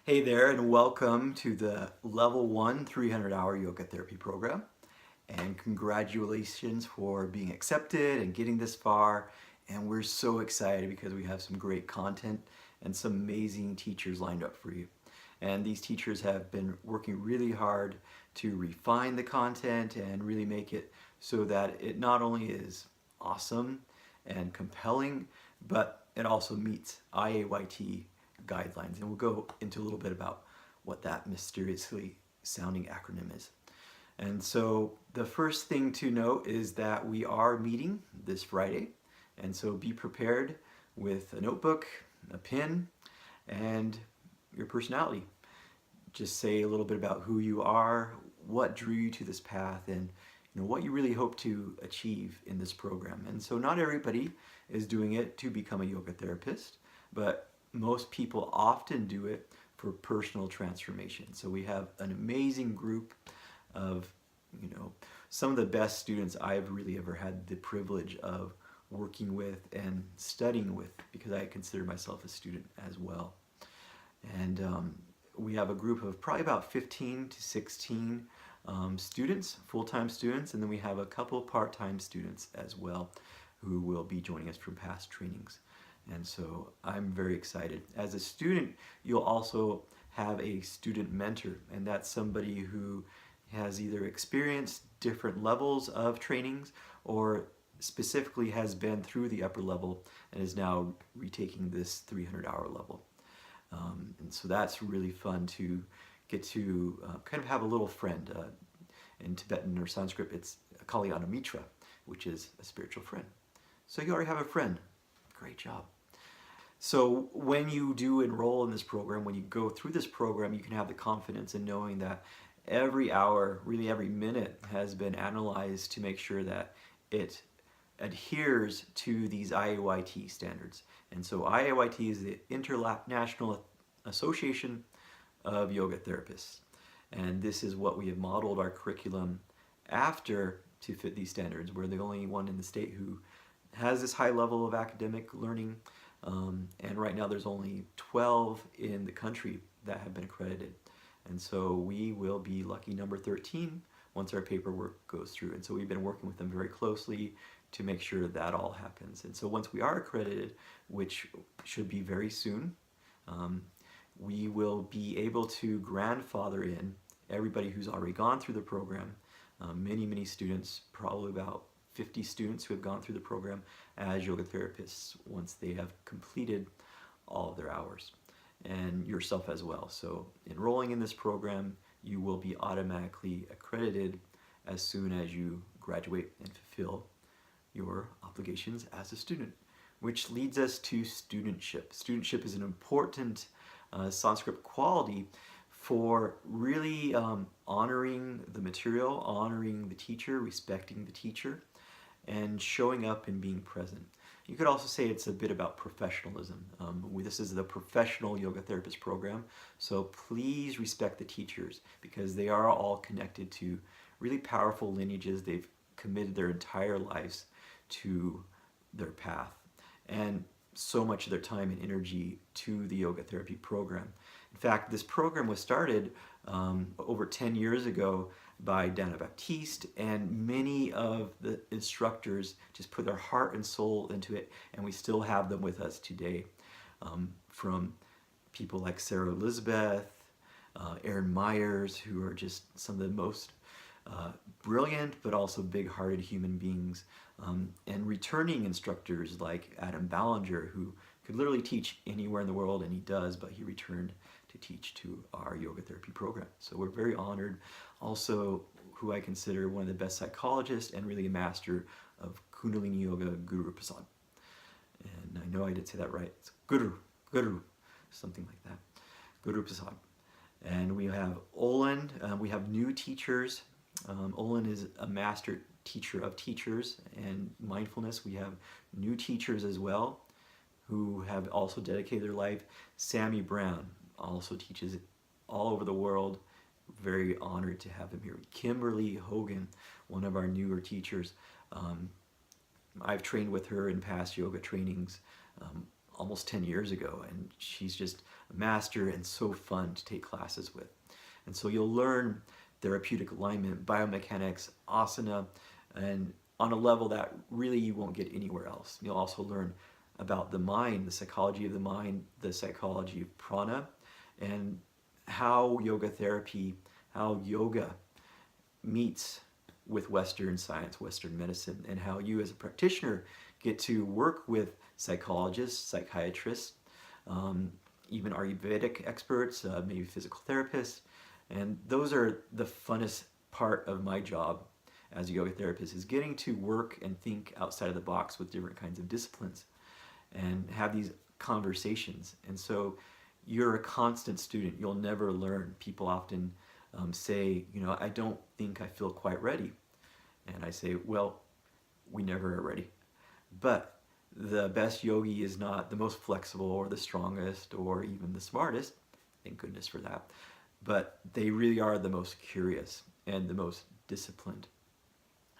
Hey there, and welcome to the Level 1 300-hour yoga therapy program. And congratulations for being accepted and getting this far. And we're so excited because we have some great content and some amazing teachers lined up for you. And these teachers have been working really hard to refine the content and really make it so that it not only is awesome and compelling, but it also meets IAYT guidelines. And we'll go into a little bit about what that mysteriously sounding acronym is. And so the first thing to note is that we are meeting this Friday. And so be prepared with a notebook, a pen, and your personality. Just say a little bit about who you are, what drew you to this path, and what you really hope to achieve in this program. And so not everybody is doing it to become a yoga therapist, but most people often do it for personal transformation. So we have an amazing group of, some of the best students I've really ever had the privilege of working with and studying with, because I consider myself a student as well. And we have a group of probably about 15 to 16 students, full-time students, and then we have a couple part-time students as well who will be joining us from past trainings. And so I'm very excited. As a student, you'll also have a student mentor, and that's somebody who has either experienced different levels of trainings or specifically has been through the upper level and is now retaking this 300-hour level. And so that's really fun to get to kind of have a little friend. In Tibetan or Sanskrit, it's Kalyana Mitra, which is a spiritual friend. So you already have a friend. Great job. So when you do enroll in this program, when you go through this program, you can have the confidence in knowing that every hour, really every minute, has been analyzed to make sure that it adheres to these IAYT standards. And so IAYT is the International Association of Yoga Therapists. And this is what we have modeled our curriculum after to fit these standards. We're the only one in the state who has this high level of academic learning. And right now there's only 12 in the country that have been accredited. And so we will be lucky number 13 once our paperwork goes through. And so we've been working with them very closely to make sure that all happens. And so once we are accredited, which should be very soon, we will be able to grandfather in everybody who's already gone through the program. Many students, probably about 50 students who have gone through the program as yoga therapists once they have completed all of their hours, and yourself as well. So enrolling in this program, you will be automatically accredited as soon as you graduate and fulfill your obligations as a student, which leads us to studentship. Studentship is an important Sanskrit quality for really honoring the material, honoring the teacher, respecting the teacher, and showing up and being present. You could also say it's a bit about professionalism. This is the professional yoga therapist program, so please respect the teachers because they are all connected to really powerful lineages. They've committed their entire lives to their path and so much of their time and energy to the yoga therapy program. In fact, this program was started over 10 years ago by Dana Baptiste, and many of the instructors just put their heart and soul into it, and we still have them with us today. From people like Sarah Elizabeth, Aaron Myers, who are just some of the most brilliant but also big-hearted human beings, and returning instructors like Adam Ballinger, who could literally teach anywhere in the world, and he does, but he returned to teach to our yoga therapy program. So we're very honored. Also, who I consider one of the best psychologists and really a master of Kundalini Yoga, Guru Prasad. And I know I did say that right. It's Guru, something like that. Guru Prasad. And we have Olin. We have new teachers. Olin is a master teacher of teachers and mindfulness. We have new teachers as well who have also dedicated their life. Sammy Brown also teaches all over the world. Very honored to have him here. Kimberly Hogan, one of our newer teachers. I've trained with her in past yoga trainings almost 10 years ago, and she's just a master and so fun to take classes with. And so you'll learn therapeutic alignment, biomechanics, asana, and on a level that really you won't get anywhere else. You'll also learn about the mind, the psychology of the mind, the psychology of prana, and how yoga therapy, how yoga meets with Western science, Western medicine, and how you as a practitioner get to work with psychologists, psychiatrists, even Ayurvedic experts, maybe physical therapists. And those are the funnest part of my job as a yoga therapist, is getting to work and think outside of the box with different kinds of disciplines and have these conversations. And so you're a constant student. You'll never learn. People often say, I don't think I feel quite ready. And I say, well, we never are ready. But the best yogi is not the most flexible or the strongest or even the smartest. Thank goodness for that. But they really are the most curious and the most disciplined.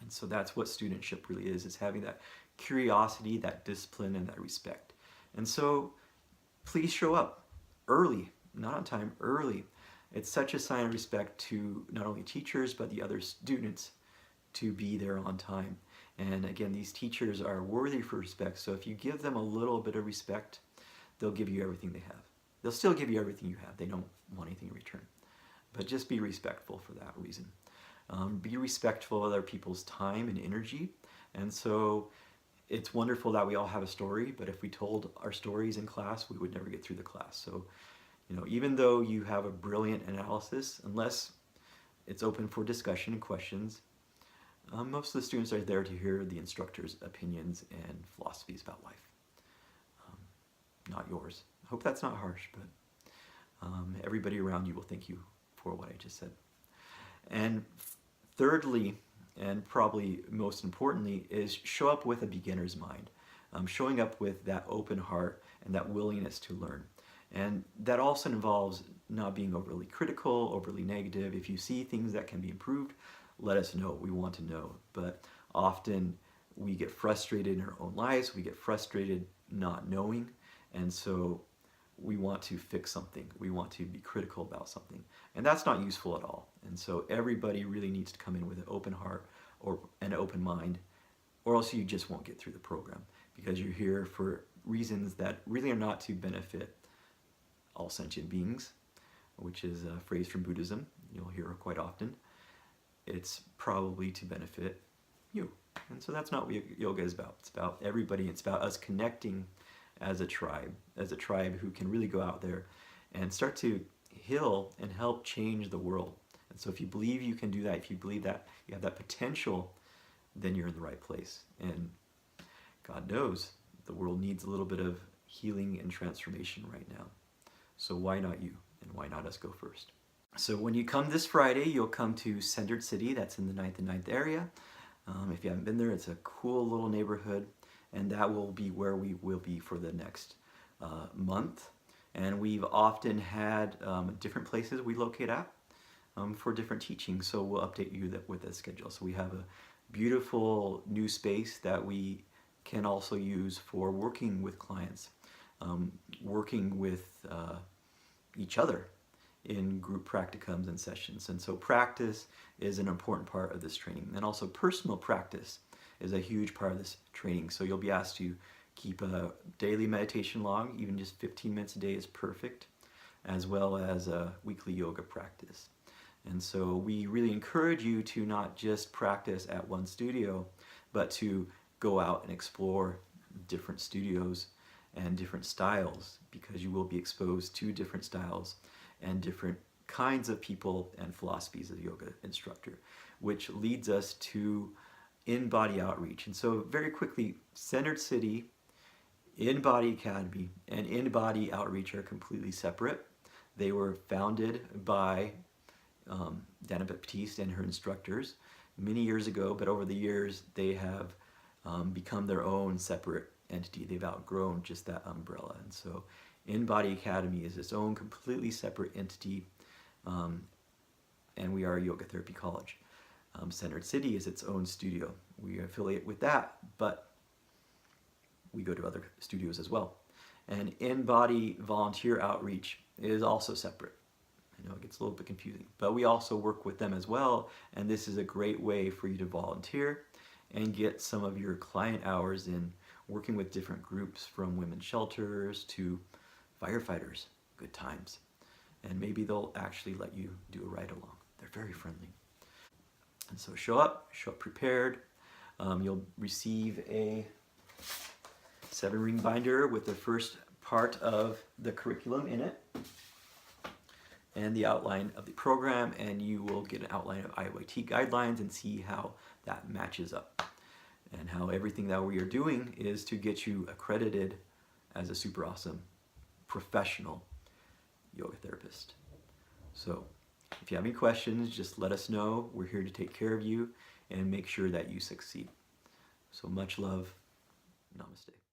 And so that's what studentship really is having that curiosity, that discipline, and that respect. And so please show up early, not on time, early. It's such a sign of respect to not only teachers, but the other students to be there on time. And again, these teachers are worthy for respect. So if you give them a little bit of respect, they'll give you everything they have. They'll still give you everything you have. They don't want anything in return. But just be respectful for that reason. Be respectful of other people's time and energy. And so it's wonderful that we all have a story, but if we told our stories in class, we would never get through the class. So, even though you have a brilliant analysis, unless it's open for discussion and questions, most of the students are there to hear the instructor's opinions and philosophies about life, not yours. I hope that's not harsh, but everybody around you will thank you for what I just said. And thirdly, and probably most importantly, is show up with a beginner's mind, showing up with that open heart and that willingness to learn. And that also involves not being overly critical, overly negative. If you see things that can be improved, let us know. We want to know. But often we get frustrated in our own lives. We get frustrated not knowing. And so we want to fix something. We want to be critical about something. And that's not useful at all. And so everybody really needs to come in with an open heart or an open mind, or else you just won't get through the program, because you're here for reasons that really are not to benefit all sentient beings, which is a phrase from Buddhism. You'll hear it quite often. It's probably to benefit you. And so that's not what yoga is about. It's about everybody. It's about us connecting as a tribe who can really go out there and start to heal and help change the world. And so if you believe you can do that, if you believe that you have that potential, then you're in the right place. And God knows the world needs a little bit of healing and transformation right now. So why not you? And why not us go first? So when you come this Friday, you'll come to Centered City. That's in the 9th and 9th area. If you haven't been there, it's a cool little neighborhood. And that will be where we will be for the next month. And we've often had different places we locate at for different teachings. So we'll update you with that schedule. So we have a beautiful new space that we can also use for working with clients, working with each other in group practicums and sessions. And so practice is an important part of this training. And also personal practice is a huge part of this training. So you'll be asked to keep a daily meditation log, even just 15 minutes a day is perfect, as well as a weekly yoga practice. And so we really encourage you to not just practice at one studio, but to go out and explore different studios and different styles, because you will be exposed to different styles and different kinds of people and philosophies as a yoga instructor, which leads us to in-body outreach. And so very quickly, Centered City, In-Body Academy, and In-Body Outreach are completely separate. They were founded by Dana Baptiste and her instructors many years ago, but over the years they have become their own separate entity. They've outgrown just that umbrella. And so In-Body Academy is its own completely separate entity, and we are a yoga therapy college. Centered City is its own studio. We affiliate with that, but we go to other studios as well. And in-body volunteer outreach is also separate. I know it gets a little bit confusing, but we also work with them as well, and this is a great way for you to volunteer and get some of your client hours in working with different groups, from women's shelters to firefighters. Good times. And maybe they'll actually let you do a ride along. They're very friendly. And so show up prepared. You'll receive a 7-ring binder with the first part of the curriculum in it and the outline of the program, and you will get an outline of IYT guidelines and see how that matches up and how everything that we are doing is to get you accredited as a super awesome professional yoga therapist. So if you have any questions, just let us know. We're here to take care of you and make sure that you succeed. So much love. Namaste.